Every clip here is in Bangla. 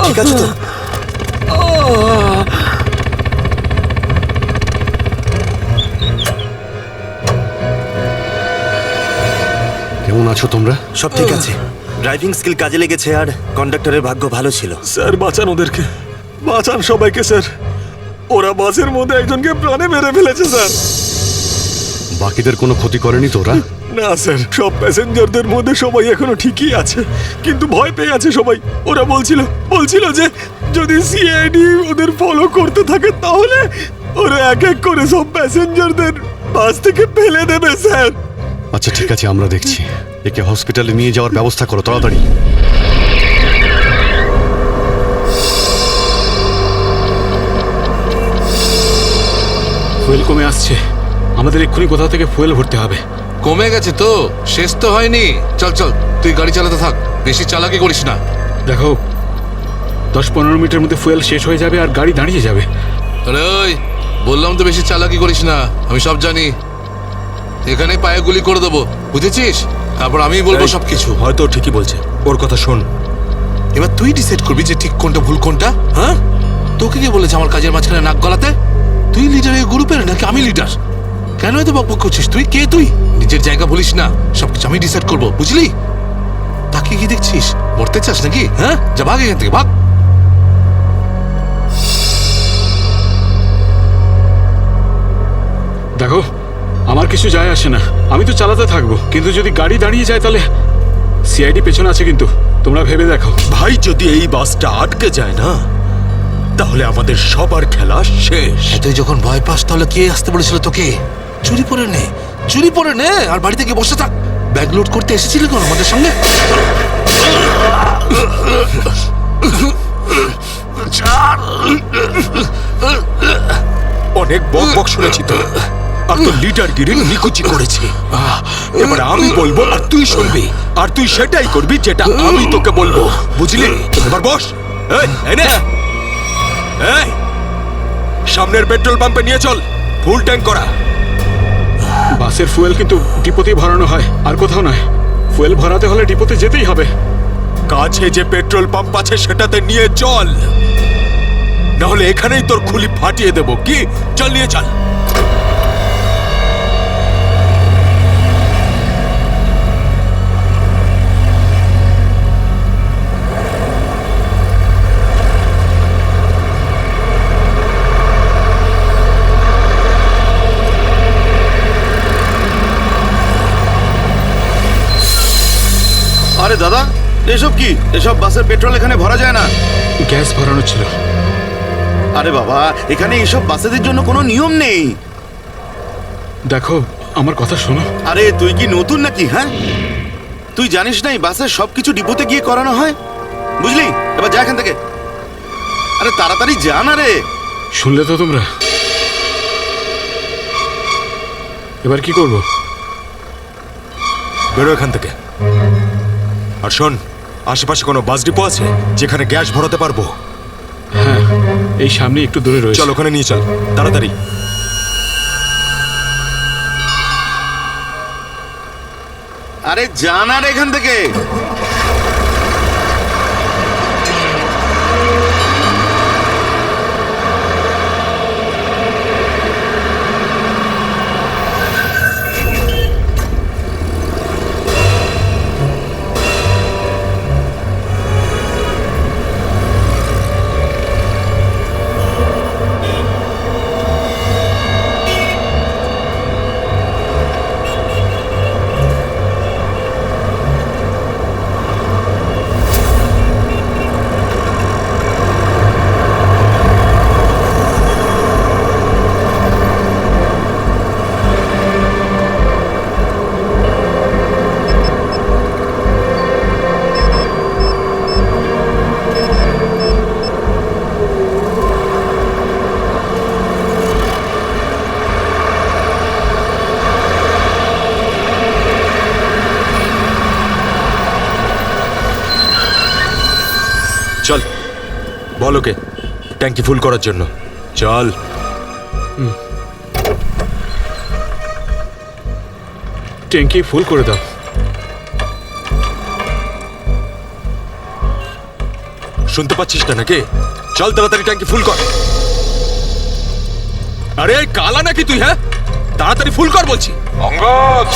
ঠিক আছে তো? কেমন আছো তোমরা? সব ঠিক আছে। ড্রাইভিং স্কিল কাজে লেগেছে আর কন্ডাক্টরের ভাগ্য ভালো ছিল। স্যার বাঁচান ওদেরকে, বাঁচান সবাইকে স্যার। ওরা বাসের মধ্যে একজনকে প্রাণে মেরে ফেলেছে স্যার। বাকিদের কোনো ক্ষতি করেনি তোরা? না স্যার, সব প্যাসেঞ্জারদের মধ্যে সবাই এখনো ঠিকই আছে, কিন্তু ভয় পেয়ে আছে সবাই। ওরা বলছিল যে যদি সিআইডি ওদের ফলো করতে থাকে তাহলে ওরা এক এক করে সব প্যাসেঞ্জারদের বাস থেকে ফেলে দেবে স্যার। আচ্ছা ঠিক আছে, আমরা দেখছি। একে হসপিটালে নিয়ে যাওয়ার ব্যবস্থা করো তাড়াতাড়ি। ফুয়েল কমে আসছে, আমাদের এক্ষুনি কোথাও থেকে ফুয়েল ভরতে হবে। কমে গেছে তো, শেষ তো হয়নি। চল চল, তুই গাড়ি চালাতে থাক, বেশি চালাকি করিস না। দেখো 10-15 মিনিটের মধ্যে ফুয়েল শেষ হয়ে যাবে আর গাড়ি দাঁড়িয়ে যাবে। আরে ওই, বললাম তো বেশি চালাকি করিস না, আমি সব জানি। এখানে পায়ে গুলি করে দেবো, বুঝেছিস? তারপর আমিই বলবো সবকিছু। হয়তো ঠিকই বলছে, ওর কথা শোন। এবার তুই ডিসাইড করবি যে ঠিক কোনটা ভুল কোনটা। হ্যাঁ, তোকে কে বলেছে আমার কাজের মাঝখানে নাক গলাতে? তুই লিডার এই গ্রুপের নাকি আমি লিডার? কেন এত বকবক করছিস? তুই কে? তুই নিজের জায়গা বলিস না, সবকিছু আমি ডিসাইড করবো, বুঝলি? তাকে কি দেখছিস? মরতে চাস নাকি? হ্যাঁ, যা ভাগ এখান থেকে, ভাগ। দেখো আমার কিছু যায় আসে না, আমি তো চালাতে থাকবো, কিন্তু যদি গাড়ি দাঁড়িয়ে যায় তাহলে সিআইডি পেছনে আছে, কিন্তু তোমরা ভেবে দেখো। ভাই, যদি এই বাসটা আটকে যায় না তাহলে আমাদের সবার খেলা শেষ। তুই যখন ভয় পাস তাহলে কে আসতে বলেছিল তোকে? চুরি পরে নে আর বাড়িতে গিয়ে বসে থাক। ব্যাগ লোড করতে এসেছিলি কোন আমাদের সঙ্গে? অনেক বক শুনেছি তো, আর তো লিডারগিরি নিকুচি করেছি। এবার আমি বলবো আর তুই শুনবি, আর তুই সেটাই করবি যেটা আমি তোকে বলবো, বুঝলি? এবার বস। এই, সামনের পেট্রোল পাম্পে নিয়ে চল, ফুল ট্যাঙ্ক করা। বাসের ফুয়েল কিন্তু ডিপোতেই ভরানো হয়, আর কোথাও নয়। ফুয়েল ভরাতে হলে ডিপোতে যেতেই হবে। কাছে যে পেট্রোল পাম্প আছে সেটাতে নিয়ে চল, নাহলে এখানেই তোর খুলি ফাটিয়ে দেবো। কি? চল, নিয়ে চল। আরে দাদা, এসব কি? এসব বাসের পেট্রোল এখানে ভরা যায় না। গ্যাস ভরানো ছিল। আরে বাবা, এখানে এসব বাসেদের জন্য কোনো নিয়ম নেই। দেখো আমার কথা শোনো। আরে তুই কি নতুন নাকি? হ্যাঁ, তুই জানিস না এই বাসের সবকিছু ডিপোতে গিয়ে করানো হয়, বুঝলি? এবার যা এখান থেকে। আরে তাড়াতাড়ি যা না রে। শুনলে তো তোমরা? এবার কি করব? বেরো এখান থেকে। আর শোন, আশেপাশে কোনো বাস ডিপো আছে যেখানে গ্যাস ভরাতে পারবো? হ্যাঁ, এই সামনে একটু দূরে রয়েছে। চল, ওখানে নিয়ে চল তাড়াতাড়ি। আরে যা না রে এখান থেকে। চল, বল ওকে ট্যাঙ্কি ফুল করার জন্য। চল। ট্যাঙ্কি ফুল করে দাও। শুনতে পাচ্ছিস না নাকি? চল তাড়াতাড়ি ট্যাঙ্কি ফুল কর। আরে কালা নাকি তুই? হ্যাঁ, তাড়াতাড়ি ফুল কর বলছি। অঙ্গদ,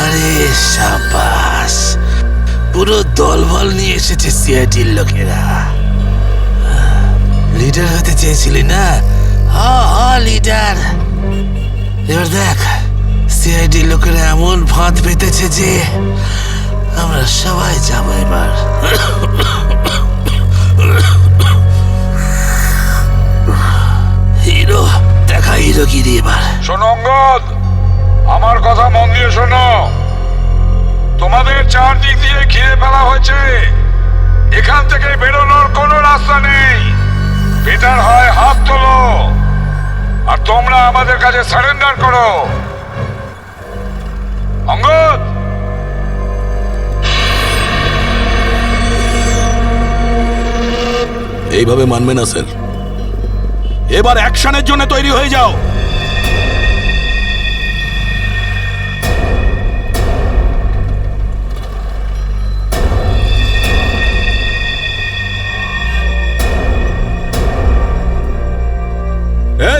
আরে সাবাস, পুরো দলবল নিয়ে এসেছে সিআইডির লোকেরা। লিডার হতে চেয়েছিলি না? লিডার। এবার দেখ, সিআইডির লোকেরা এমন ফাঁদ পেতেছে যে আমরা সবাই যাবো এবার। হিরো দেখা, হিরোগিরি এবার। শোনো অঙ্গদ, আমার কথা মন দিয়ে শোনো। তোমাদের চারদিক দিয়ে ঘিরে ফেলা হয়েছে, এখান থেকে বেরোনোর কোনো রাস্তা নেই। বেটার হয় হাত তোলো আর তোমরা আমাদের কাছে সারেন্ডার করো। অঙ্গদ, এইভাবে মানবে না স্যার। এবার অ্যাকশনের জন্য তৈরি হয়ে যাও।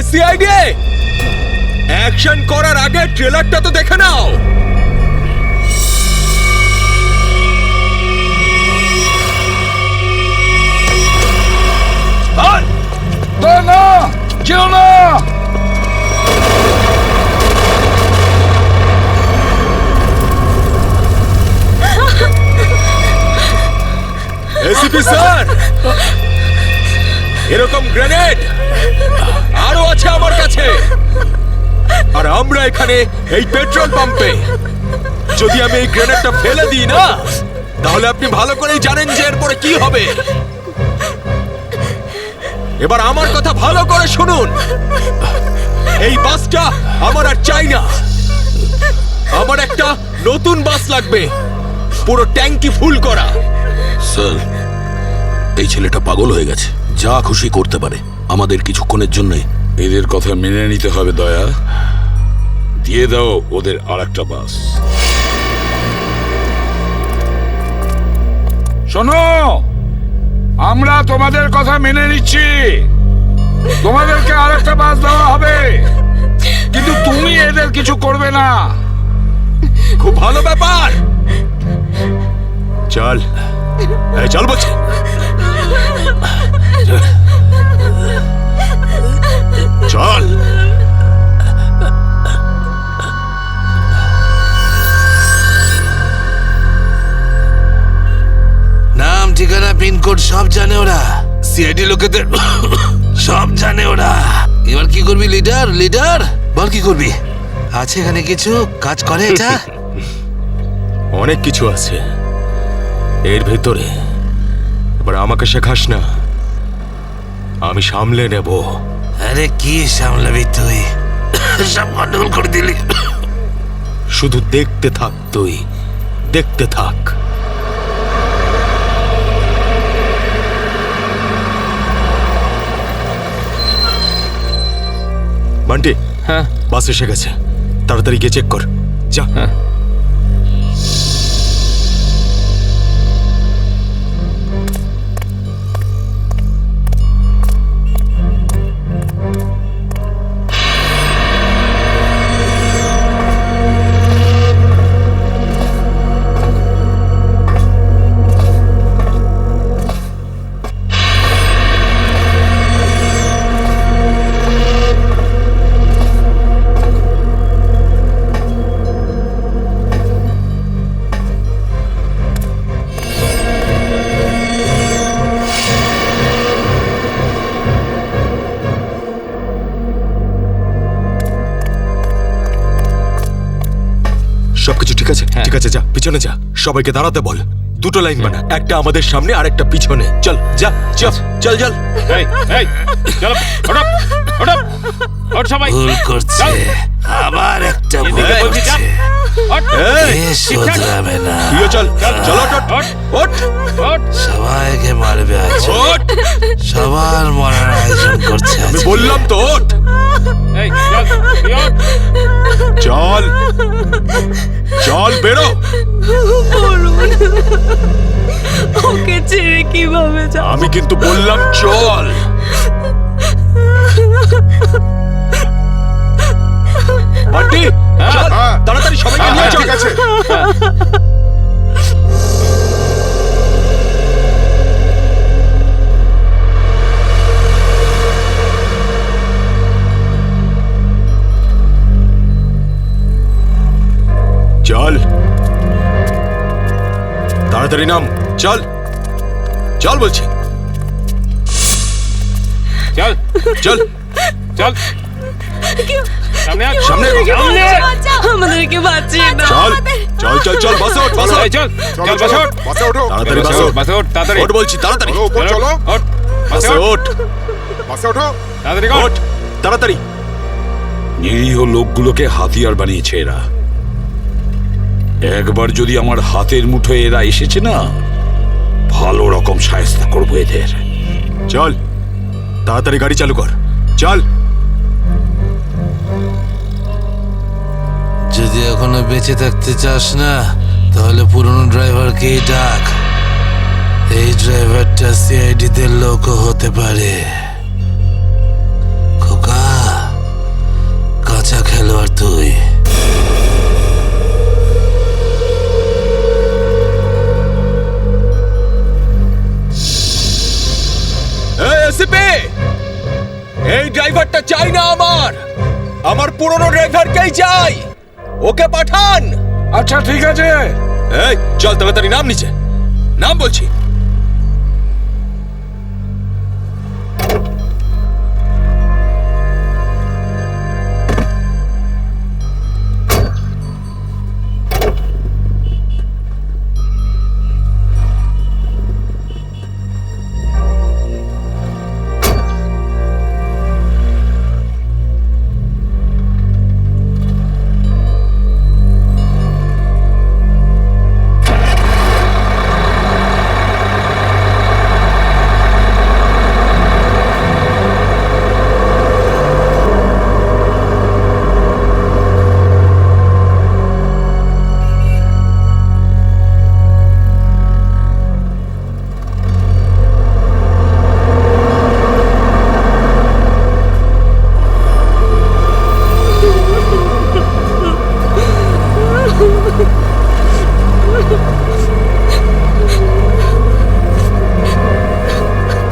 সিআইডি, অ্যাকশন করার আগে ট্রেলারটা তো দেখে নাও। না, কেউ না। এসিপি স্যার, এরকম গ্রেনেড আরো আছে আমার কাছে। আর আমরা এখানে এই পেট্রোল পাম্পে। যদি আমি এই গ্রেনেডটা ফেলে দিই না, তাহলে আপনি ভালো করেই জানেন যে এরপরে কি হবে। এবার আমার কথা ভালো করে শুনুন। এই বাসটা আমার আর চাই না। আমার একটা নতুন বাস লাগবে, পুরো ট্যাঙ্কি ফুল করা। স্যার, এই ছেলেটা পাগল হয়ে গেছে, যা খুশি করতে পারে আমাদের কিছুক্ষণের জন্য। এদের কথা মেনে নিতে হবে দয়া। দিয়ে দাও ওদের আর একটা বাস। শোনো, আমরা তোমাদের কথা মেনে নিচ্ছি, তোমাদেরকে আর একটা বাস দেওয়া হবে, কিন্তু তুমি এদের কিছু করবে না। খুব ভালো ব্যাপার। চল, চল বলছি। চল। নাম, ঠিকানা, পিনকোড সব জানে ওরা। সিআইডি লোকেদের সব জানে ওরা। এবার কি করবি লিডার? লিডার বল, কি করবি? আছে এখানে কিছু কাজ করে এটা? অনেক কিছু আছে এর ভেতরে। এবার আমাকে শেখাস না, আমি সামলে নেব। আরে কি সামলাবি তুই? সব গন্ডগোল করে দিলি। শুধু দেখতে থাক তুই, দেখতে থাক। বান্টি, হ্যাঁ বাস এসে গেছে, তাড়াতাড়ি গিয়ে চেক কর। যা। সবকিছু ঠিক আছে? ঠিক আছে, যা পিছনে যা, সবাইকে দাঁড়াতে বল। দুটো লাইন বানা, একটা আমাদের সামনে আর একটা পিছনে। চল যা চল চল চল। এই এই চলো ওঠো ওঠো ওঠ সবাই ভুল করছে, আবার একটা ভুল এদিকে বলছি, যা। করছে। ওঠ এই, এ শোধরাবে না, তুইও চল চল ওঠ ওঠ ওঠ ওঠ সবাইকে মারবে আজ, ওঠ। সবার মরার আয়োজন করছে আজ। আমি বললাম তো ওঠ। এই চল তুই ওঠ। চল চল বেরো। ওকে ছেড়ে কিভাবে যাব? আমি কিন্তু বললাম চল। বান্টি চল তাড়াতাড়ি সবাইকে নিয়ে চল। ঠিক আছে চল তাড়াতাড়ি নাম, চল চল বলছি, চল চল চল সামনে আয় সামনে সামনে আমাদেরকে বাঁচিয়ে না। চল চল চল চল বাসে ওঠ বাসে এই চল চল বাসে ওঠ বাসে ওঠো তাড়াতাড়ি বাসে ওঠ, বাসে ওঠ তাড়াতাড়ি ওঠ বলছি তাড়াতাড়ি চলো উপর চলো ওঠ বাসে বাসে ওঠ ওঠ বাসে ওঠো তাড়াতাড়ি কর ওঠ তাড়াতাড়ি। নিরীহ লোকগুলোকে হাতিয়ার বানিয়েছে এরা। একবার যদি আমার হাতের মুঠোয় এরা এসেছে না, ভালো রকম শায়েস্তা করবো এদের। চল তাড়াতাড়ি গাড়ি চালু কর, চল। যদি এখনো বেঁচে থাকতে চাস না, তাহলে পুরনো ড্রাইভারকেই ডাক। এই ড্রাইভারটা সিআইডি দের লোকও হতে পারে। খোকা, কাঁচা খেলোয়াড় তুই। এই ড্রাইভারটা চাই না আমার পুরনো ড্রাইভারকেই চাই, ওকে পাঠান। আচ্ছা ঠিক আছে। এই চল তাড়াতাড়ি নাম নিচে, নাম বলছি।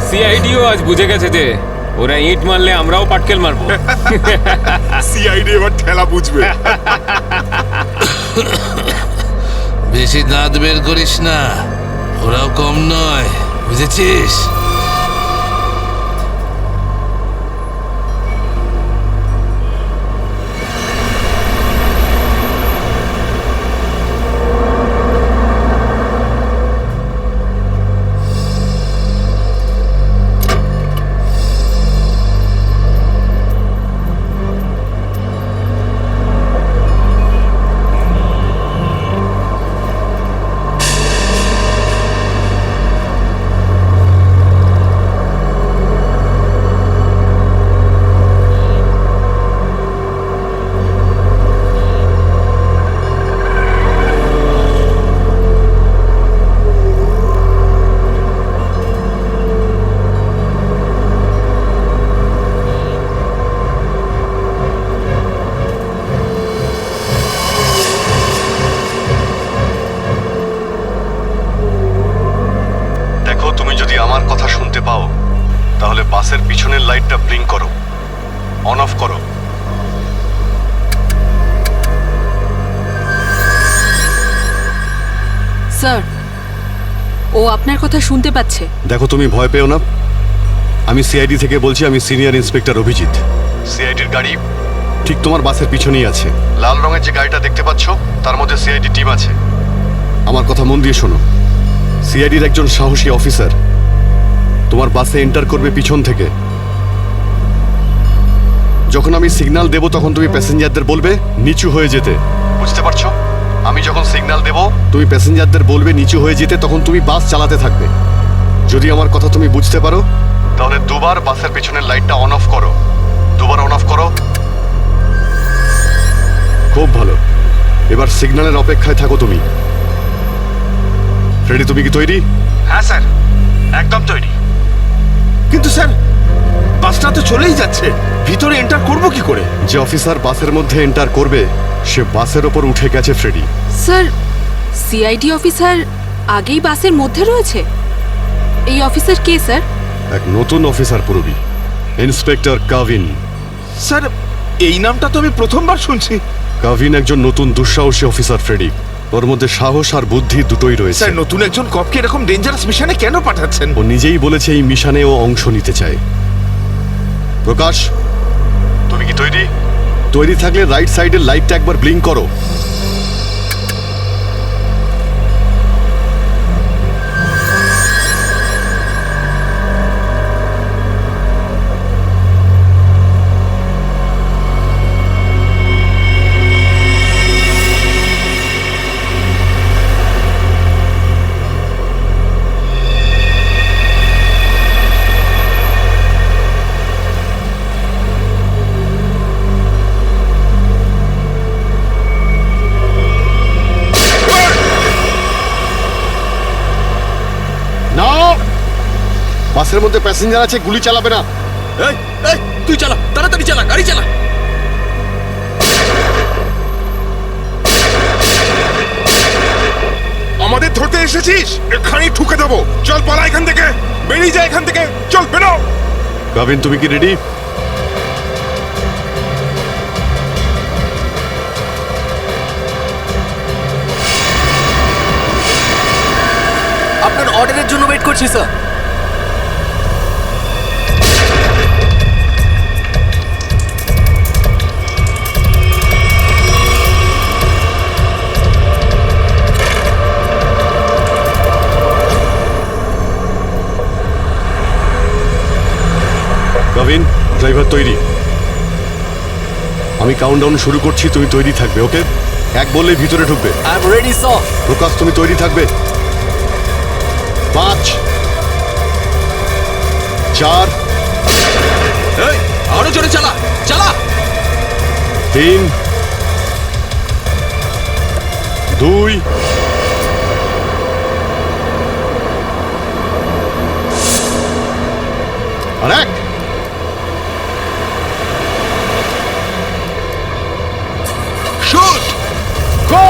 সিআইডিও আজ বুঝে গেছে যে ওরা ইট মারলে আমরাও পাটকেল মারবো। সিআইডি এবার ঠেলা বুঝবে। বেশি দাঁত বের করিস না, ওরাও কম নয়, বুঝেছিস? তাহলে বাসের পিছনের লাইটটা ব্লিঙ্ক করো, অন অফ করো। স্যার, ও আপনার কথা শুনতে পাচ্ছে। দেখো, তুমি ভয় পেও না, আমি সিআইডি থেকে বলছি। আমি সিনিয়র ইন্সপেক্টর অভিজিৎ। সিআইডির গাড়ি ঠিক তোমার বাসের পিছনেই আছে। লাল রঙের যে গাড়িটা দেখতে পাচ্ছ তার মধ্যে সিআইডি টিম আছে। আমার কথা মন দিয়ে শোনো, সিআইডির একজন সাহসী অফিসার তোমার বাসে এন্টার করবে পিছন থেকে। যখন আমি সিগন্যাল দেব তখন তুমি প্যাসেঞ্জারদের বলবে নিচু হয়ে যেতে, বুঝতে পারছো? আমি যখন সিগন্যাল দেব তুমি প্যাসেঞ্জারদের বলবে নিচু হয়ে যেতে, তখন তুমি বাস চালাতে থাকবে। যদি আমার কথা তুমি বুঝতে পারো তাহলে দুবার বাসের পেছনের লাইটটা অন অফ করো। দুবার অন অফ করো। খুব ভালো। এবার সিগন্যালের অপেক্ষায় থাকো তুমি। ফ্রেডি, তুমি কি তৈরি? হ্যাঁ স্যার, একদম তৈরি। কিন্তু স্যার বাসটা তো চলেই যাচ্ছে, ভিতরে এন্টার করব কি করে? যে অফিসার বাসের মধ্যে এন্টার করবে সে বাসের ওপর উঠে গেছে ফ্রেডি। স্যার, সিআইডি অফিসার আগেই বাসের মধ্যে রয়েছে। এই অফিসার কে স্যার? এক নতুন অফিসার পুরবি, ইন্সপেক্টর কাভিন। স্যার এই নামটা তো আমি প্রথমবার শুনছি। কাভিন একজন নতুন দুঃসাহসী অফিসার ফ্রেডি। ওর মধ্যে সাহস আর বুদ্ধি দুটোই রয়েছে। স্যার নতুন একজন কপকে এরকম ডেঞ্জারাস মিশনে কেন পাঠাচ্ছেন? ও নিজেই বলেছে এই মিশনে ও অংশ নিতে চায়। প্রকাশ, তুমি কি তৈরি? তৈরি থাকলে রাইট সাইডের লাইটটা একবার ব্লিঙ্ক করো। বাসের মধ্যে প্যাসেঞ্জার আছে, গুলি চালাবে না। এই এই তুই চালা, তাড়াতাড়ি চালা, গাড়ি চালা। আমাদের ধরতে এসেছিস? এখানেই ঠুকে দেবো। চল পালা এখান থেকে, বেরিয়ে যা এখান থেকে, চল বেরো। কাভিন, তুমি কি রেডি? আপনার অর্ডারের জন্য ওয়েট করছি স্যার। কাভিন, ড্রাইভার তৈরি। আমি কাউন্টডাউন শুরু করছি, তুমি তৈরি থাকবে। ওকে? এক বললেই ভিতরে ঢুকবে। I am ready sir. Prakash, তুমি তৈরি থাকবে। 5 4 এই আরো জোরে চালা, চালা। 3 2 আর 1। শুট। গো!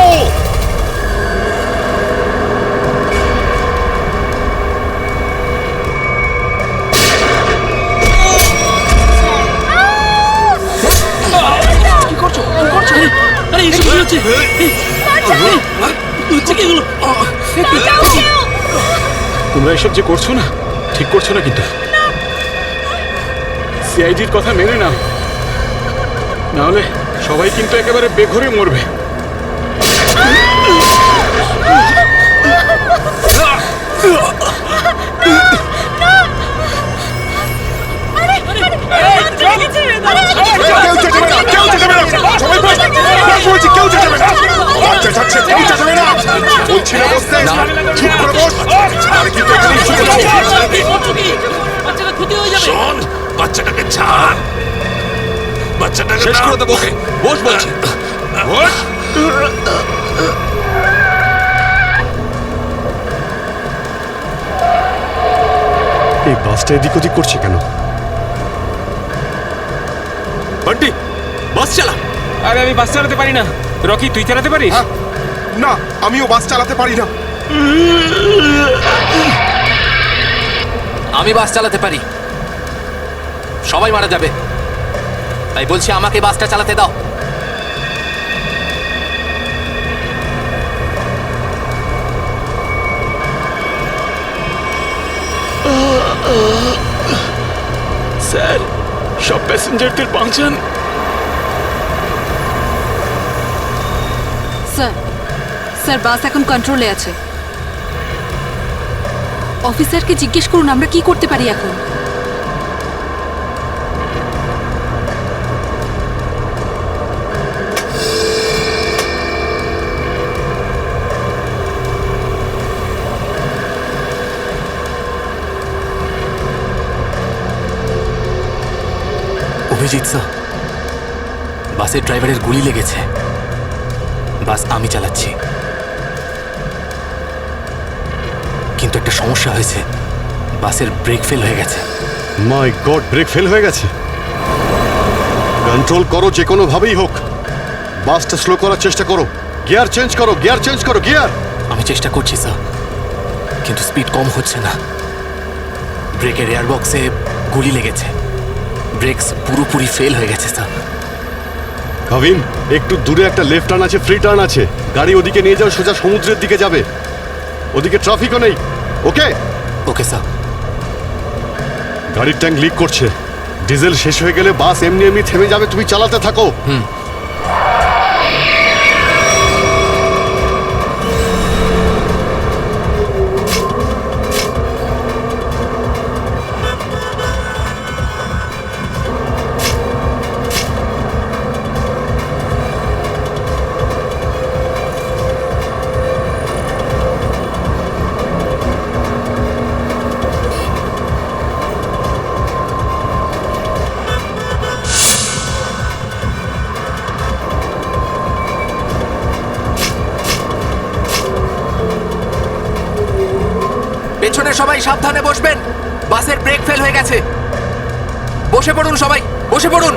আরে এসব কি হচ্ছে? হচ্ছে কি এগুলো? তোমরা এসব যে করছো না, ঠিক করছো না কিন্তু। সিআইডির কথা মেনে নাও, নাহলে সবাই কিন্তু একেবারে বেঘরে মরবে। কেউ চেঁচাবে না, কেউ চেঁচাবে না, সবাই বস। বলছি কেউ চেঁচাবে না। বাচ্চা যাচ্ছে, কেউ চেঁচাবে না। বলছি না বসতে, চুপ করে বস। আর কিন্তু এখানেই শুয়ে যাবো। বাচ্চাটা ক্ষতি হয়ে যাবে। শোন, বাচ্চাটাকে ছাড়। বাচ্চাটাকে শেষ করে দেবো। বস বলছি। বস। এই বাসটা এদিক ওদিক করছে কেন? বান্টি, বাস চালা। আরে আমি বাস চালাতে পারি না। রকি, তুই চালাতে পারিস? না, আমিও বাস চালাতে পারি না। আমি বাস চালাতে পারি। সবাই মারা যাবে, তাই বলছি আমাকে বাসটা চালাতে দাও। স্যার, সব প্যাসেঞ্জারদের বাঁচান। স্যার, স্যার বাস এখন কন্ট্রোলে আছে। অফিসারকে জিজ্ঞেস করুন আমরা কি করতে পারি এখন। অভিজিৎ স্যার, বাসের ড্রাইভারের গুলি লেগেছে। বাস আমি চালাচ্ছি, কিন্তু একটা সমস্যা হয়েছে। বাসের ব্রেক ফেল হয়ে গেছে। মাই গড, ব্রেক ফেল হয়ে গেছে। কন্ট্রোল করো যে কোনো ভাবেই হোক, বাসটা স্লো করার চেষ্টা করো। গিয়ার চেঞ্জ করো, গিয়ার চেঞ্জ করো, গিয়ার। আমি চেষ্টা করছি স্যার, কিন্তু স্পিড কম হচ্ছে না। ব্রেকের এয়ার বক্সে গুলি লেগেছে। ব্রেকস পুরোপুরি ফেল হয়ে গেছে স্যার। ভাবিন, একটু দূরে একটা লেফট টার্ন আছে, ফ্রি টার্ন আছে। গাড়ি ওদিকে নিয়ে যাও, সোজা সমুদ্রের দিকে যাবে। ওদিকে ট্রাফিকও নেই। ওকে ওকে স্যার। গাড়ির ট্যাঙ্ক লিক করছে। ডিজেল শেষ হয়ে গেলে বাস এমনি এমনি থেমে যাবে, তুমি চালাতে থাকো। পেছনে সবাই সাবধানে বসবেন। বাসের ব্রেক ফেল হয়ে গেছে। বসে পড়ুন সবাই, বসে পড়ুন।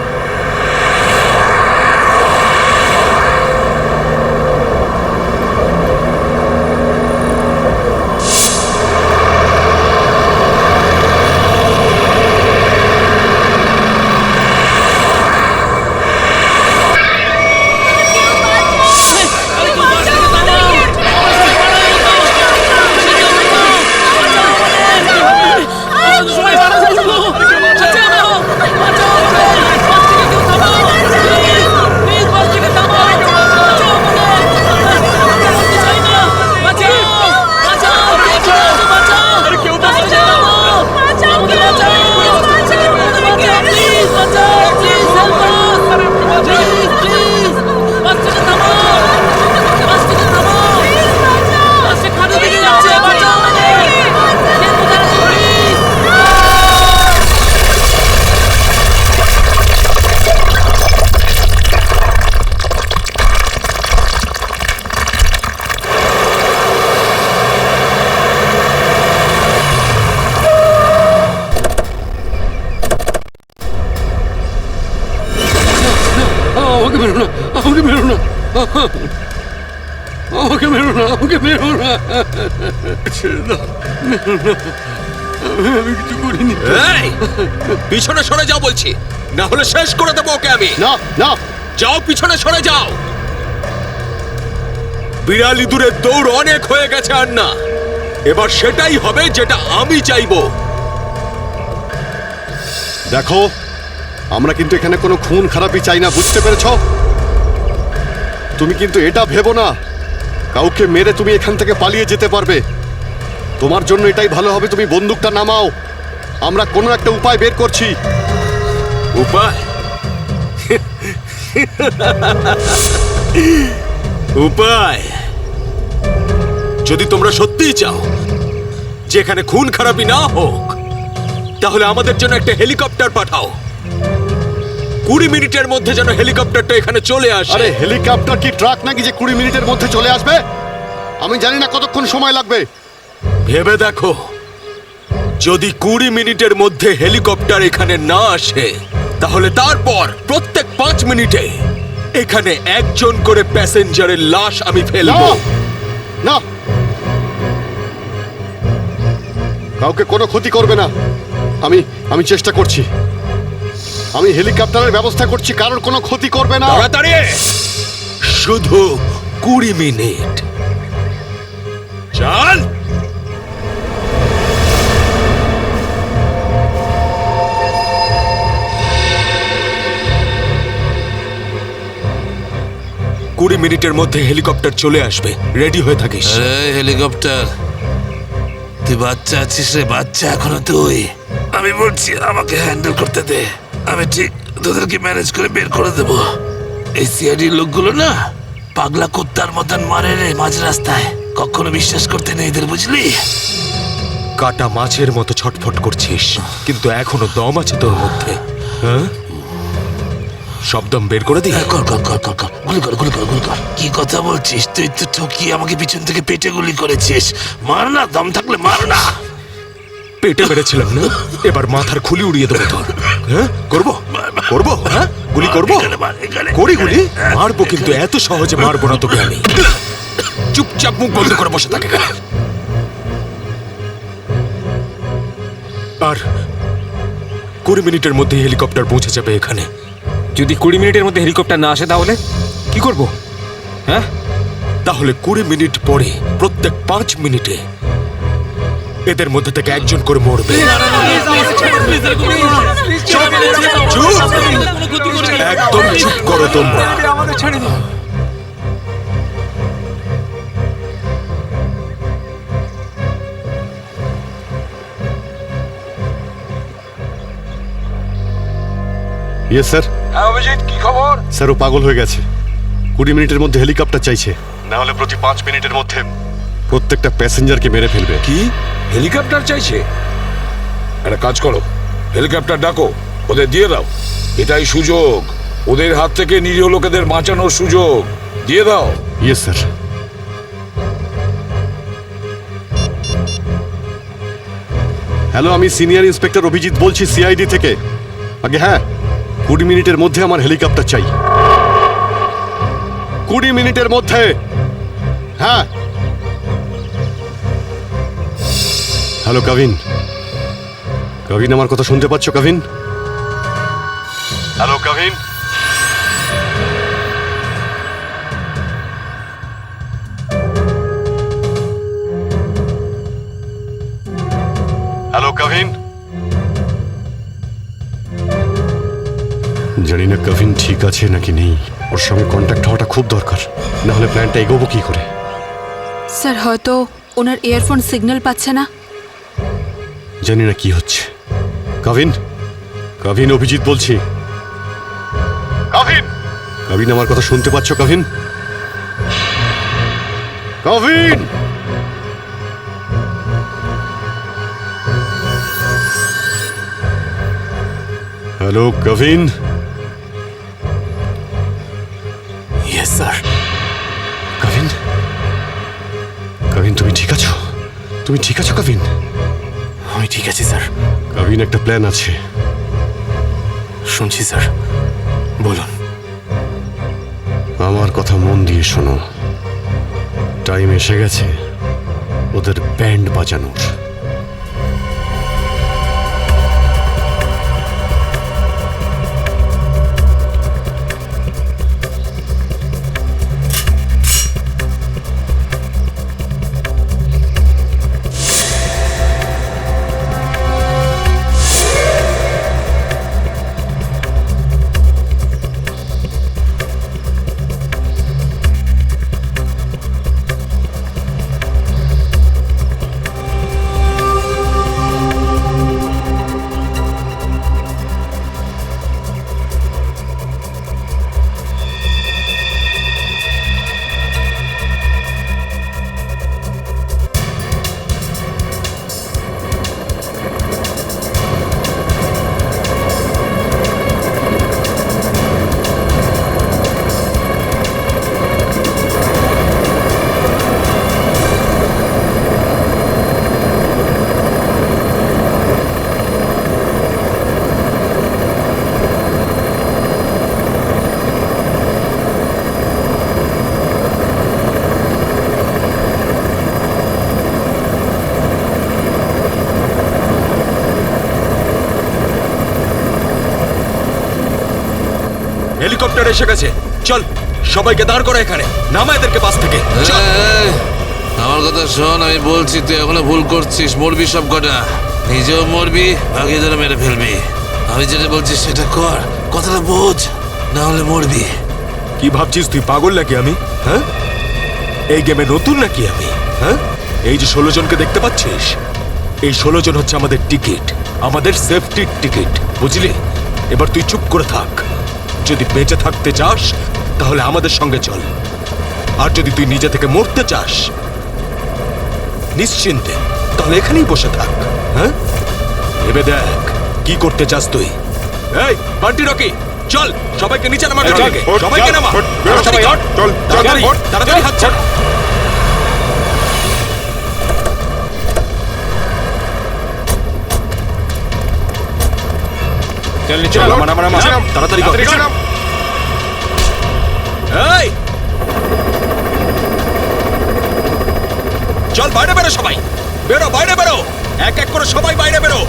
আমাকে মেরো না, আমাকে মেরো না, আমাকে মেরো না, ছেড়ে দাও, মেরো না, আমি কিছু করিনি। পিছনে সরে যাও বলছি, না হলে শেষ করে দেবো ওকে আমি। না না, যাও, পিছনে সরে যাও। বিড়াল ইঁদুরের দৌড় অনেক হয়ে গেছে আর না। এবার সেটাই হবে যেটা আমি চাইবো। দেখো, আমরা কিন্তু এখানে কোনো খুন খারাপি চাই না, বুঝতে পেরেছো? তুমি কিন্তু এটা ভেবো না কাউকে মেরে তুমি এখান থেকে পালিয়ে যেতে পারবে। তোমার জন্য এটাই ভালো হবে, তুমি বন্দুকটা নামাও। আমরা কোনো একটা উপায় বের করছি। উপায়? উপায়? যদি তোমরা সত্যিই চাও যেখানে খুন খারাপি না হোক, তাহলে আমাদের জন্য একটা হেলিকপ্টার পাঠাও। 20 মিনিটের মধ্যে যেন হেলিকপ্টারটা এখানে চলে আসে। আরে হেলিকপ্টার কি ট্রাক নাকি যে 20 মিনিটের মধ্যে চলে আসবে? আমি জানি না কতক্ষণ সময় লাগবে। ভেবে দেখো, যদি 20 মিনিটের মধ্যে হেলিকপ্টার এখানে না আসে, তাহলে তারপর প্রত্যেক 5 মিনিটে এখানে একজন করে প্যাসেঞ্জারের লাশ আমি ফেলবো। না, কাউকে কোনো ক্ষতি করবে না। আমি চেষ্টা করছি। আমি হেলিকপ্টারের ব্যবস্থা করছি, কারোর কোনো ক্ষতি করবে না। তাড়াতাড়ি, শুধু 20 মিনিট। চল। কুড়ি মিনিটের মধ্যে হেলিকপ্টার চলে আসবে, রেডি হয়ে থাকিস। হেলিকপ্টার তুই বাচ্চা আছিস রে, বাচ্চা এখনো তুই। আমি বলছি আমাকে হ্যান্ডেল করতে দে, আমি ঠিক তোদেরকে ম্যানেজ করে বের করে দেবো। এই সিআইডির লোকগুলো না পাগলা কুত্তার মতন মারে রে মাঝ রাস্তায়, কখনো বিশ্বাস করতে নেই এদের, বুঝলি? কাটা মাছের মতো ছটফট করছিস, কিন্তু এখনো দম আছে তোর মধ্যে। হ্যাঁ, সব দম বের করে দি। কর কর কর কর কর, গুলি কর গুলি কর গুলি কর। কি কথা বলছিস? তুই তো ঠকিয়ে আমাকে পিছন থেকে পেটে গুলি করেছিস। মার না, দম থাকলে মার না। পেটে মেরেছিলাম না, এবার মাথার খুলি উড়িয়ে দেবো তোর। হ্যাঁ, করবো করবো, হ্যাঁ গুলি করবো, এখানে মার, এখানে। করি গুলি। মারবো, কিন্তু এত সহজে মারবো না তোকে আমি। চুপচাপ মুখ বন্ধ করে বসে থাকে। আর 20 মিনিটের মধ্যে হেলিকপ্টার পৌঁছে যাবে এখানে। যদি 20 মিনিটের মধ্যে হেলিকপ্টার না আসে তাহলে কি করব? হ্যাঁ, তাহলে 20 মিনিট পরে প্রত্যেক 5 মিনিটে এদের মধ্যে থেকে একজন করে মরবে। চুপ! একদম চুপ করো তোমরা। আমাকে ছেড়ে দিন। Yes sir. হ্যাঁ অভিজিৎ, কি খবর? স্যার ও পাগল হয়ে গেছে। 20 মিনিটের মধ্যে হেলিকপ্টার চাইছে, না হলে প্রতি 5 মিনিটের মধ্যে প্রত্যেকটা প্যাসেঞ্জারকে মেরে ফেলবে। কি হেলিকপ্টার চাইছে? একটা কাজ করো, হেলিকপ্টার ডাকো, ওদের দিয়ে দাও। এটাই সুযোগ, ওদের হাত থেকে নিরীহ লোকেদের বাঁচানোর সুযোগ। দিয়ে দাও। Yes sir. হ্যালো, আমি সিনিয়র ইন্সপেক্টর অভিজিৎ বলছি সিআইডি থেকে। আগে হ্যাঁ, 20 মিনিটের মধ্যে আমার হেলিকপ্টার চাই। 20 মিনিটের মধ্যে। হ্যাঁ। হ্যালো কাভিন, কাভিন আমার কথা শুনতে পাচ্ছ কাভিন? হ্যালো কাভিন। হ্যালো কাভিন। জানি না কাভিন ঠিক আছে নাকি নেই, ওর সঙ্গে কন্ট্যাক্ট হওয়াটা খুব দরকার, না হলে প্ল্যানটা এগোবো কি করে। স্যার হয়তো ওনার ইয়ারফোন সিগন্যাল পাচ্ছে না। জানি না কি হচ্ছে। কাভিন, কাভিন অভিজিৎ বলছি। কাভিন, কাভিন আমার কথা শুনতে পাচ্ছ Kavin? Kavin. Hello Kavin. Yes sir. Kavin, Kavin তুমি ঠিক আছো? তুমি ঠিক আছো কাভিন? আমি ঠিক আছি স্যার। কাভিন একটা প্ল্যান আছে। শুনছি স্যার, বলুন। আমার কথা মন দিয়ে শোনো, টাইম এসে গেছে ওদের ব্যান্ড বাজানোর। হেলিকপ্টার এসে গেছে, চল সবাইকে দাঁড় করা এখানে, নামা এদেরকে বাস থেকে। চল। আমার কথা শোন, আমি বলছি তুই এখনো ভুল করছিস। মরবি সব কটা, নিজেও মরবি, বাকিদেরও মেরে ফেলবি। আমি যেটা বলছি সেটা কর, কথাটা বোঝ, না হলে মরবি। কি ভাবছিস তুই পাগল নাকি আমি? হ্যাঁ, এই গেমে নতুন নাকি আমি? হ্যাঁ, এই যে 16 জনকে দেখতে পাচ্ছিস, এই 16 জন হচ্ছে আমাদের টিকিট, আমাদের সেফটির টিকিট, বুঝলি? এবার তুই চুপ করে থাক। যদি বেঁচে থাকতে চাস তাহলে আমাদের সঙ্গে চল, আর যদি তুই নিজে থেকে মরতে চাস নিশ্চিন্তে তাহলে এখানেই বসে থাক। হ্যাঁ, ভেবে দেখ কি করতে চাস তুই। এই বান্টি রকি, চল সবাইকে নিচে নামা, সবাইকে নামা, তাড়াতাড়ি তাড়াতাড়ি হাত ছাড়। চল নিচে নামা, নামা, নামা, তাড়াতাড়ি কর। এই চল বাইরে বেরো, সবাই বেরো, বাইরে বেরো, এক এক করে সবাই বাইরে বেরো।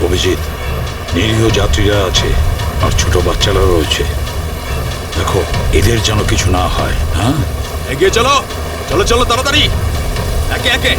অভিজিৎ, নিরীহ যাত্রীরা আছে আর ছোট বাচ্চারা রয়েছে, দেখো এদের যেন কিছু না হয়। হ্যাঁ, এগিয়ে চলো, চলো চলো তাড়াতাড়ি, একে একে।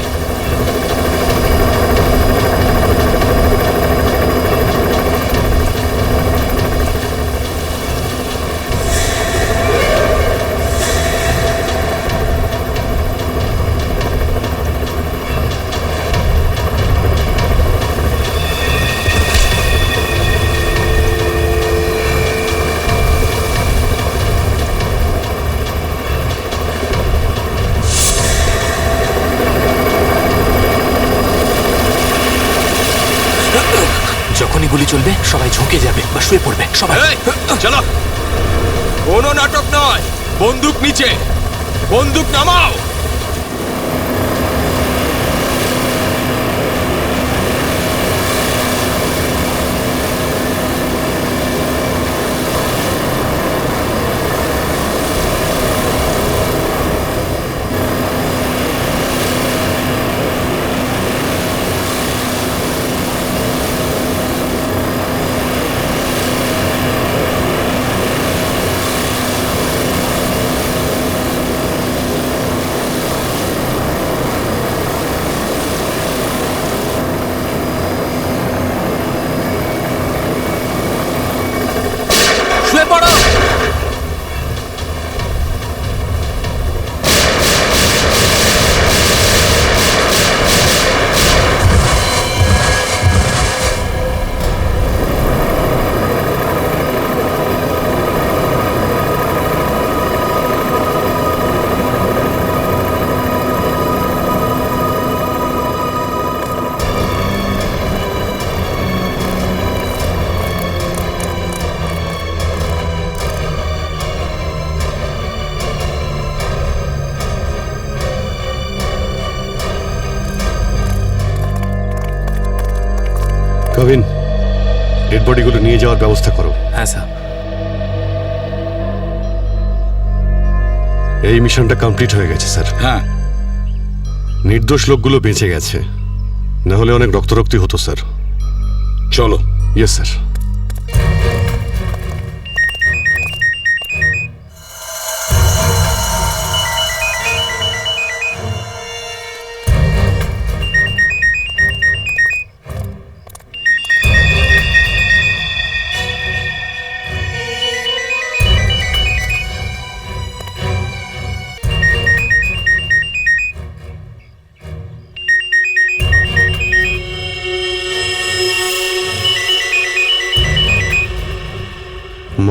যখনই গুলি চলবে সবাই ঝুঁকে যাবে বা শুয়ে পড়বে সবাই। এই, চলো, কোনো নাটক নয়, বন্দুক নিচে, বন্দুক নামাও। শুয়ে পড়ো। কাবিন, ডেড বডিগুলো নিয়ে যাওয়ার ব্যবস্থা করো। হ্যাঁ স্যার। এই মিশনটা কমপ্লিট হয়ে গেছে স্যার। হ্যাঁ, নির্দোষ লোকগুলো বেঁচে গেছে, না হলে অনেক রক্তরক্তি হতো স্যার। চলো। Yes sir.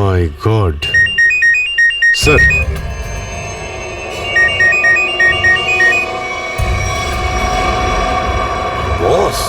My God sir, boss,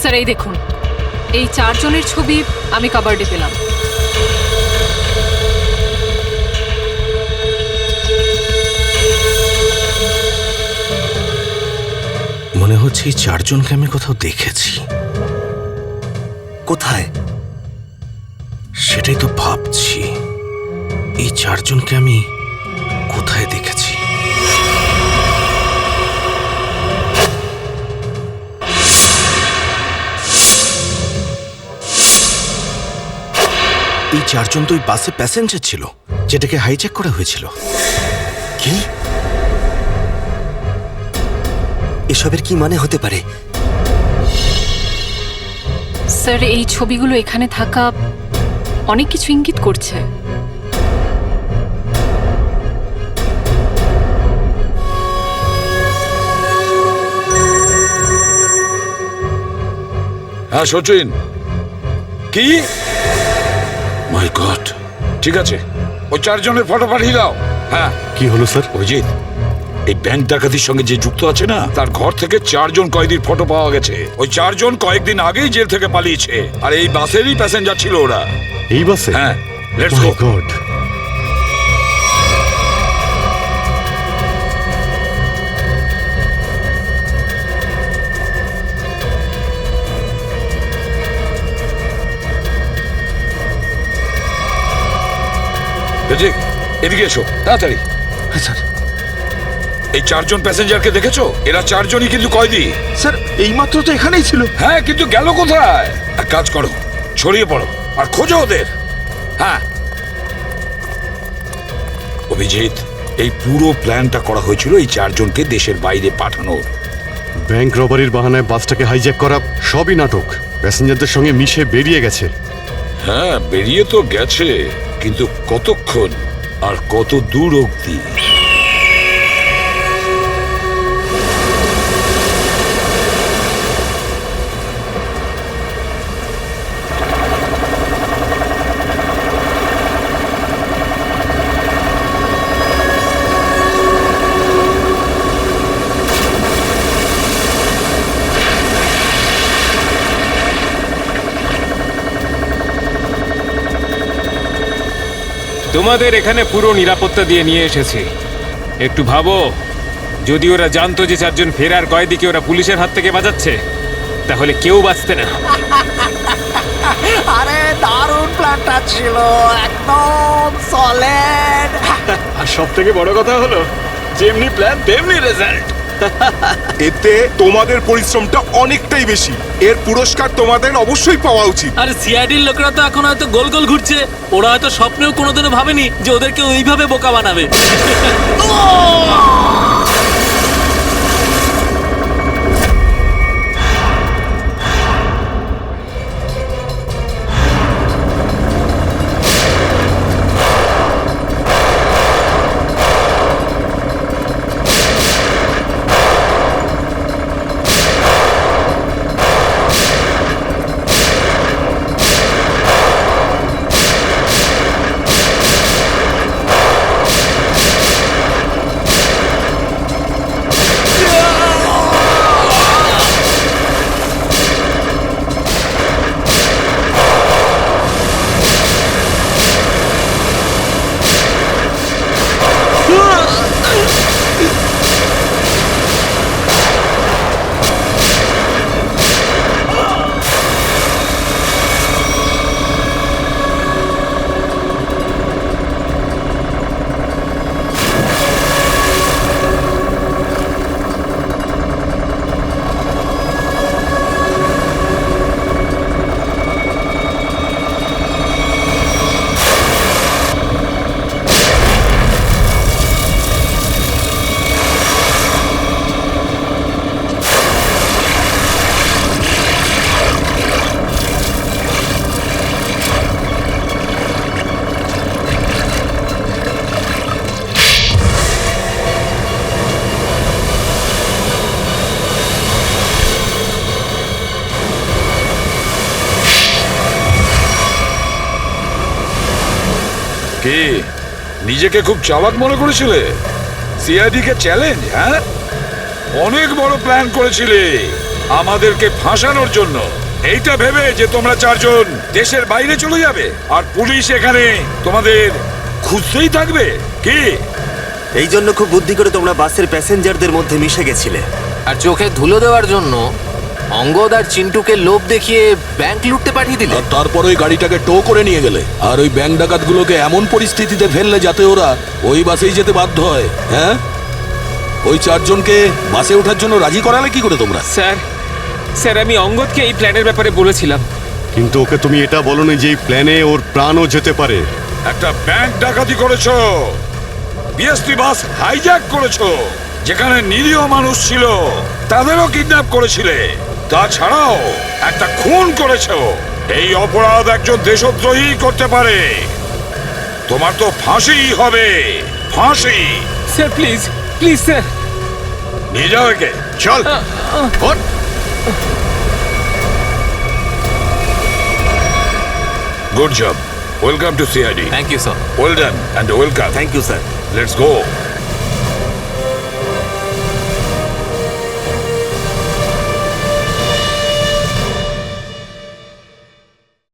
sir এই দেখুন, এই 4 জনের ছবি আমি কাবার্ডে পেলাম। মনে হচ্ছে এই 4 জনকে আমি কোথাও দেখেছি। কোথায় সেটাই তো ভাবছি, এই 4 জনকে আমি কোথায় দেখেছি। এই 4 জন তো ওই বাসে প্যাসেঞ্জার ছিল যেটাকে হাইজ্যাক করা হয়েছিল। কি এসবের কি মানে হতে পারে? স্যার এই ছবিগুলো এখানে থাকা অনেক কিছু ইঙ্গিত করছে। হ্যাঁ সচিন, কি? মাই গড, ঠিক আছে, ওই 4 জনের ফটো পাঠিয়ে দাও। হ্যাঁ, কি হলো স্যার? অভিজিৎ, এই ব্যাংক ডাকাতির সঙ্গে যে যুক্ত আছে না, তার ঘর থেকে 4 জন কয়েদির ফটো পাওয়া গেছে। ওই 4 জন কয়েকদিন আগেই জেল থেকে পালিয়েছে, আর এই বাসেরই প্যাসেঞ্জার ছিল ওরা। এই বাসে? হ্যাঁ, let's my go. God. Abhijit, এদিকে এসো তাড়াতাড়ি। হ্যাঁ স্যার। এই 4 জন প্যাসেঞ্জারকে দেখেছো? এরা 4 জনই কিন্তু কয়েদি। স্যার এইমাত্র তো এখানেই ছিল। হ্যাঁ, কিন্তু গেল কোথায়? এক কাজ করো, ছড়িয়ে পড়ো আর খোঁজো ওদের। হ্যাঁ অভিজিৎ, এই পুরো প্ল্যানটা করা হয়েছিল এই 4 জনকে দেশের বাইরে পাঠানোর। ব্যাংক রবারির বাহানায় বাসটাকে হাইজ্যাক করা সবই নাটক। প্যাসেঞ্জারদের সঙ্গে মিশে বেরিয়ে গেছে। হ্যাঁ, বেরিয়ে তো গেছে, কিন্তু কতক্ষণ আর কত দূর অবধি? তোমাদের এখানে পুরো নিরাপত্তা দিয়ে নিয়ে এসেছি। একটু ভাবো, যদি ওরা জানতো যে 4 জন ফেরার কয়েদিকে ওরা পুলিশের হাত থেকে বাঁচাচ্ছে, তাহলে কেউ বাঁচতে না। আরে দারুণ প্ল্যানটা ছিল, একদম সলিড। আর সব থেকে বড় কথা হলো, যেমনি প্ল্যান তেমনি রেজাল্ট। এতে তোমাদের পরিশ্রমটা অনেকটাই বেশি। এর পুরস্কার তোমাদের অবশ্যই পাওয়া উচিত। আরে সিআইডির লোকেরা তো এখন হয়তো গোল গোল ঘুরছে। ওরা হয়তো স্বপ্নেও কোনোদিনও ভাবেনি যে ওদেরকে ওইভাবে বোকা বানাবে। কি নিজেকে খুব চালাক মনে করেছিলে? সিআইডি কে চ্যালেঞ্জ? হ্যাঁ, অনেক বড় প্ল্যান করেছিলে আমাদেরকে ফাঁসানোর জন্য। এইটা ভেবে যে তোমরা চারজন দেশের বাইরে চলে যাবে আর পুলিশ এখানে তোমাদের খুঁজতেই থাকবে কি? এই জন্য খুব বুদ্ধি করে তোমরা বাসের প্যাসেঞ্জারদের মধ্যে মিশে গেছিলে। আর চোখে ধুলো দেওয়ার জন্য অঙ্গদ আর চিন্টুকে লোভ দেখিয়ে ব্যাংক লুটতে পাঠিয়ে দিলে। আর তারপর ওই গাড়িটাকে টো করে নিয়ে গেলে আর ওই ব্যাংক ডাকাতগুলোকে এমন পরিস্থিতিতে ফেললে যাতে ওরা ওই বাসেই যেতে বাধ্য হয়। হ্যাঁ, ওই চারজনকে বাসে ওঠার জন্য রাজি করালে কি করে তোমরা? স্যার আমি অঙ্গদকে এই প্ল্যানের ব্যাপারে বলেছিলাম। কিন্তু ওকে তুমি এটা বলনি যে এই প্ল্যানে ওর প্রাণও যেতে পারে। একটা ব্যাংক ডাকাতি করেছো, বিএসটি বাস হাইজ্যাক করেছো, যেখানে নিরীহ মানুষ ছিল তাদেরও কিডন্যাপ করেছিলে, তাছাড়াও একটা খুন করেছো। এই অপরাধ একজন দেশদ্রোহী করতে পারে। তোমার তো ফাঁসি হবে, ফাঁসি। Sir please please sir. নিয়ে যাও একে। চল ওঠ। Good job. Welcome to CID. Thank you sir. Well done and welcome. Thank you sir. Let's go.